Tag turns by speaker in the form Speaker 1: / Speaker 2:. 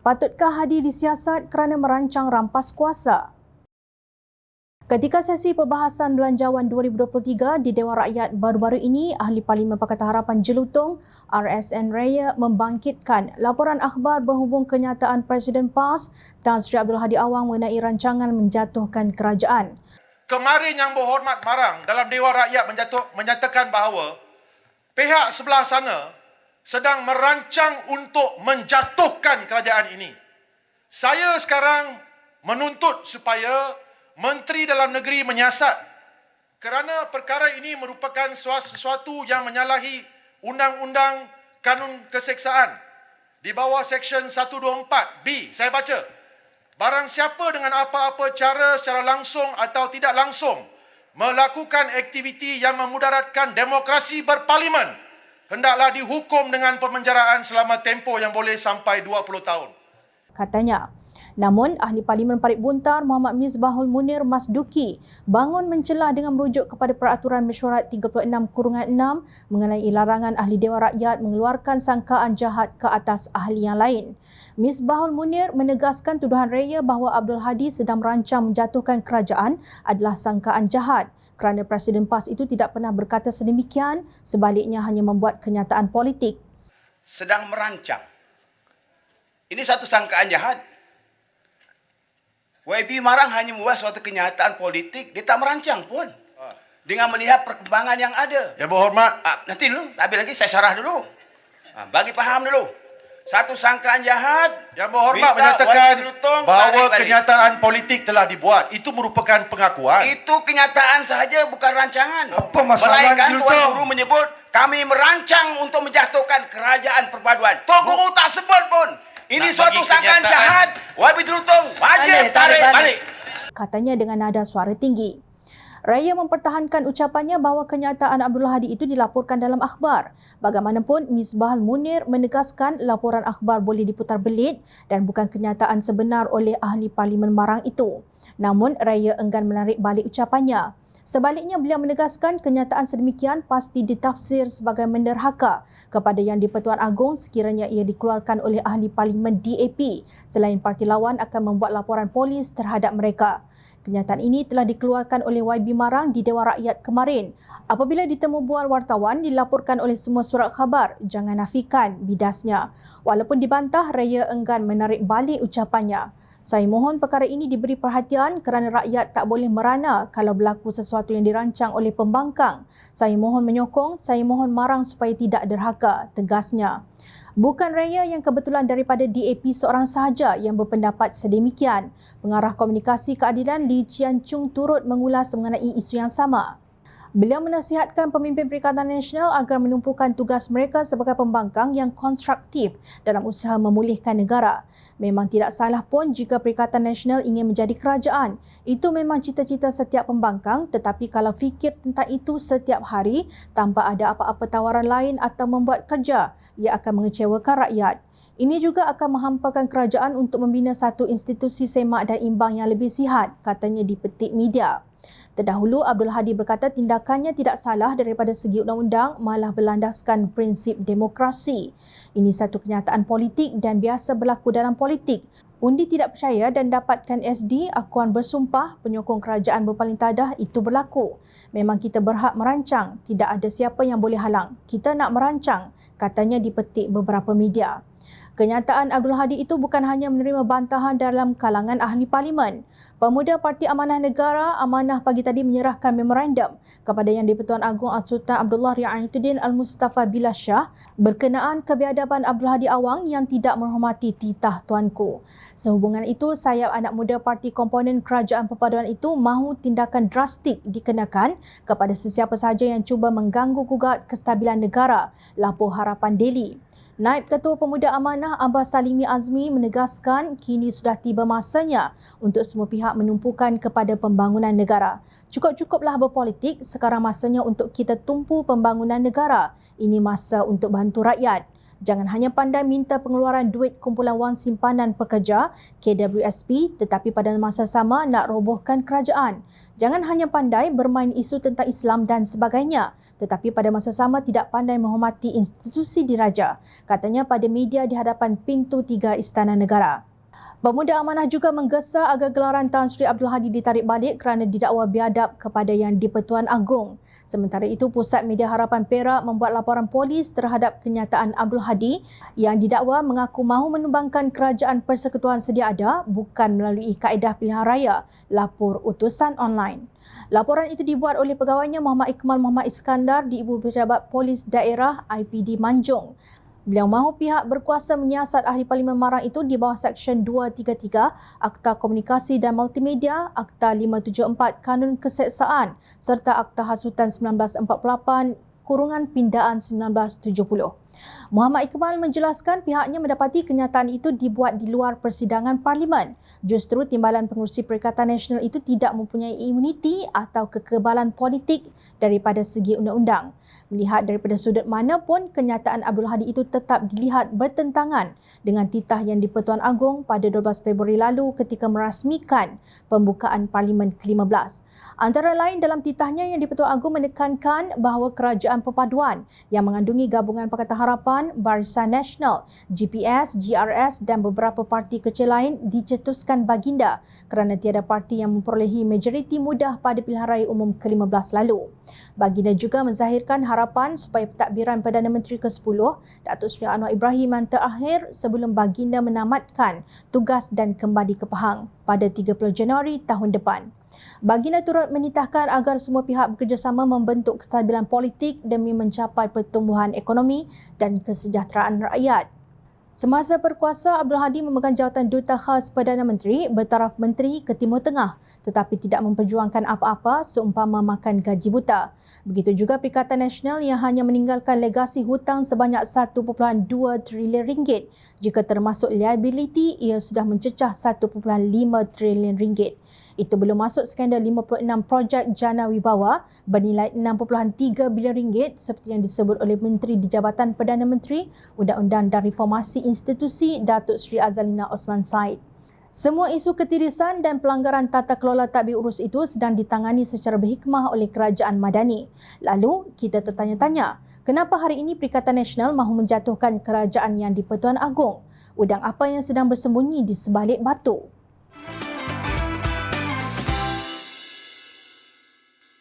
Speaker 1: Patutkah Hadi disiasat kerana merancang rampas kuasa? Ketika sesi perbahasan Belanjawan 2023 di Dewan Rakyat baru-baru ini, Ahli Parlimen Pakatan Harapan Jelutong RSN Raya membangkitkan laporan akhbar berhubung kenyataan Presiden PAS Tan Sri Abdul Hadi Awang mengenai rancangan menjatuhkan kerajaan.
Speaker 2: Kemarin Yang Berhormat Marang dalam Dewan Rakyat menyatakan bahawa pihak sebelah sana sedang merancang untuk menjatuhkan kerajaan ini. Saya sekarang menuntut supaya Menteri Dalam Negeri menyiasat kerana perkara ini merupakan sesuatu yang menyalahi Undang-Undang Kanun Keseksaan di bawah Seksyen 124B. Saya baca, barang siapa dengan apa-apa cara secara langsung atau tidak langsung melakukan aktiviti yang memudaratkan demokrasi berparlimen hendaklah dihukum dengan pemenjaraan selama tempoh yang boleh sampai 20 tahun.
Speaker 1: Katanya. Namun, Ahli Parlimen Parit Buntar Muhammad Misbahul Munir Masduki bangun mencelah dengan merujuk kepada Peraturan Mesyuarat 36/6 mengenai larangan Ahli Dewan Rakyat mengeluarkan sangkaan jahat ke atas ahli yang lain. Misbahul Munir menegaskan tuduhan raya bahawa Abdul Hadi sedang merancang menjatuhkan kerajaan adalah sangkaan jahat kerana Presiden PAS itu tidak pernah berkata sedemikian, sebaliknya hanya membuat kenyataan politik.
Speaker 3: Sedang merancang. Ini satu sangkaan jahat. YB Marang hanya membuat suatu kenyataan politik, dia tak merancang pun. Dengan melihat perkembangan yang ada.
Speaker 2: Yang Berhormat,
Speaker 3: nanti dulu, habis lagi saya syarah dulu. Bagi faham dulu. Satu sangkaan jahat.
Speaker 2: Yang Berhormat menyatakan bahawa kenyataan politik telah dibuat. Itu merupakan pengakuan.
Speaker 3: Itu kenyataan sahaja, bukan rancangan.
Speaker 2: Apa masalah
Speaker 3: Melainkan Tuan Guru menyebut kami merancang untuk menjatuhkan kerajaan perpaduan. Tuan Guru tak sebut pun. Ini suatu sangkaan jahat. YB Jelutong wajib tarik balik.
Speaker 1: Katanya dengan nada suara tinggi. Raya mempertahankan ucapannya bahawa kenyataan Abdul Hadi itu dilaporkan dalam akhbar. Bagaimanapun, Misbahul Munir menegaskan laporan akhbar boleh diputar belit dan bukan kenyataan sebenar oleh Ahli Parlimen Marang itu. Namun, Raya enggan menarik balik ucapannya. Sebaliknya, beliau menegaskan kenyataan sedemikian pasti ditafsir sebagai menderhaka kepada Yang di-Pertuan Agong sekiranya ia dikeluarkan oleh Ahli Parlimen DAP selain parti lawan akan membuat laporan polis terhadap mereka. Kenyataan ini telah dikeluarkan oleh YB Marang di Dewan Rakyat kemarin. Apabila ditemu bual wartawan, dilaporkan oleh semua surat khabar, jangan nafikan bidasnya. Walaupun dibantah, Raya enggan menarik balik ucapannya. Saya mohon perkara ini diberi perhatian kerana rakyat tak boleh merana kalau berlaku sesuatu yang dirancang oleh pembangkang. Saya mohon menyokong, saya mohon Marang supaya tidak derhaka, tegasnya. Bukan Raya yang kebetulan daripada DAP seorang sahaja yang berpendapat sedemikian. Pengarah Komunikasi Keadilan Lee Chian Chung turut mengulas mengenai isu yang sama. Beliau menasihatkan pemimpin Perikatan Nasional agar menumpukan tugas mereka sebagai pembangkang yang konstruktif dalam usaha memulihkan negara. Memang tidak salah pun jika Perikatan Nasional ingin menjadi kerajaan. Itu memang cita-cita setiap pembangkang, tetapi kalau fikir tentang itu setiap hari tanpa ada apa-apa tawaran lain atau membuat kerja, ia akan mengecewakan rakyat. Ini juga akan menghampakan kerajaan untuk membina satu institusi semak dan imbang yang lebih sihat, katanya di petik media. Terdahulu, Abdul Hadi berkata tindakannya tidak salah daripada segi undang-undang, malah berlandaskan prinsip demokrasi. Ini satu kenyataan politik dan biasa berlaku dalam politik. Undi tidak percaya dan dapatkan SD, akuan bersumpah, penyokong kerajaan berpaling tadah, itu berlaku. Memang kita berhak merancang, tidak ada siapa yang boleh halang. Kita nak merancang, katanya dipetik beberapa media. Kenyataan Abdul Hadi itu bukan hanya menerima bantahan dalam kalangan ahli parlimen. Pemuda Parti Amanah Negara Amanah pagi tadi menyerahkan memorandum kepada Yang di-Pertuan Agong Sultan Abdullah Riayatuddin Al-Mustafa Billah Shah berkenaan kebiadaban Abdul Hadi Awang yang tidak menghormati titah tuanku. Sehubungan itu, sayap anak muda Parti Komponen Kerajaan Perpaduan itu mahu tindakan drastik dikenakan kepada sesiapa sahaja yang cuba mengganggu-gugat kestabilan negara, lapor Harapan Daily. Naib Ketua Pemuda Amanah Abbas Salimi Azmi menegaskan kini sudah tiba masanya untuk semua pihak menumpukan kepada pembangunan negara. Cukup-cukuplah berpolitik, sekarang masanya untuk kita tumpu pembangunan negara. Ini masa untuk bantu rakyat. jangan hanya pandai minta pengeluaran duit kumpulan wang simpanan pekerja KWSP tetapi pada masa sama nak robohkan kerajaan. Jangan hanya pandai bermain isu tentang Islam dan sebagainya tetapi pada masa sama tidak pandai menghormati institusi diraja, katanya pada media di hadapan pintu 3 Istana Negara. Pemuda Amanah juga menggesa agar gelaran Tan Sri Abdul Hadi ditarik balik kerana didakwa biadab kepada Yang di-Pertuan Agong. Sementara itu, Pusat Media Harapan Perak membuat laporan polis terhadap kenyataan Abdul Hadi yang didakwa mengaku mahu menumbangkan kerajaan persekutuan sedia ada bukan melalui kaedah pilihan raya, lapor utusan online. Laporan itu dibuat oleh pegawainya Muhammad Ikmal Muhammad Iskandar di Ibu Pejabat Polis Daerah IPD Manjung. Beliau mahu pihak berkuasa menyiasat Ahli Parlimen Marang itu di bawah Seksyen 233 Akta Komunikasi dan Multimedia, Akta 574 Kanun Keseksaan serta Akta Hasutan 1948 kurungan pindaan 1970. Muhammad Iqbal menjelaskan pihaknya mendapati kenyataan itu dibuat di luar persidangan Parlimen. Justru Timbalan Pengerusi Perikatan Nasional itu tidak mempunyai imuniti atau kekebalan politik daripada segi undang-undang. Melihat daripada sudut mana pun, kenyataan Abdul Hadi itu tetap dilihat bertentangan dengan titah Yang di-Pertuan Agong pada 12 Februari lalu ketika merasmikan pembukaan Parlimen ke-15. Antara lain dalam titahnya, Yang di-Pertuan Agong menekankan bahawa kerajaan perpaduan yang mengandungi Gabungan Pakatan Harapan, Barisan Nasional, GPS, GRS dan beberapa parti kecil lain dicetuskan baginda kerana tiada parti yang memperolehi majoriti mudah pada pilihan raya umum ke-15 lalu. Baginda juga menzahirkan harapan supaya pentadbiran Perdana Menteri ke-10 Datuk Seri Anwar Ibrahim yang terakhir sebelum baginda menamatkan tugas dan kembali ke Pahang pada 30 Januari tahun depan. Baginda turut menitahkan agar semua pihak bekerjasama membentuk kestabilan politik demi mencapai pertumbuhan ekonomi dan kesejahteraan rakyat. Semasa berkuasa, Abdul Hadi memegang jawatan Duta Khas Perdana Menteri bertaraf Menteri ke Timur Tengah tetapi tidak memperjuangkan apa-apa seumpama makan gaji buta. Begitu juga Perikatan Nasional yang hanya meninggalkan legasi hutang sebanyak 1.2 trilion ringgit. Jika termasuk liability, ia sudah mencecah 1.5 trilion ringgit. Itu belum masuk skandal 56 projek jana wibawa bernilai 6.3 bilion ringgit seperti yang disebut oleh Menteri di Jabatan Perdana Menteri, Undang-Undang dan Reformasi Institusi Datuk Seri Azalina Osman Said. Semua isu ketirisan dan pelanggaran tata kelola tadbir urus itu sedang ditangani secara berhikmah oleh Kerajaan Madani. Lalu, kita tertanya-tanya, kenapa hari ini Perikatan Nasional mahu menjatuhkan kerajaan Yang di-Pertuan Agong? Udang apa yang sedang bersembunyi di sebalik batu?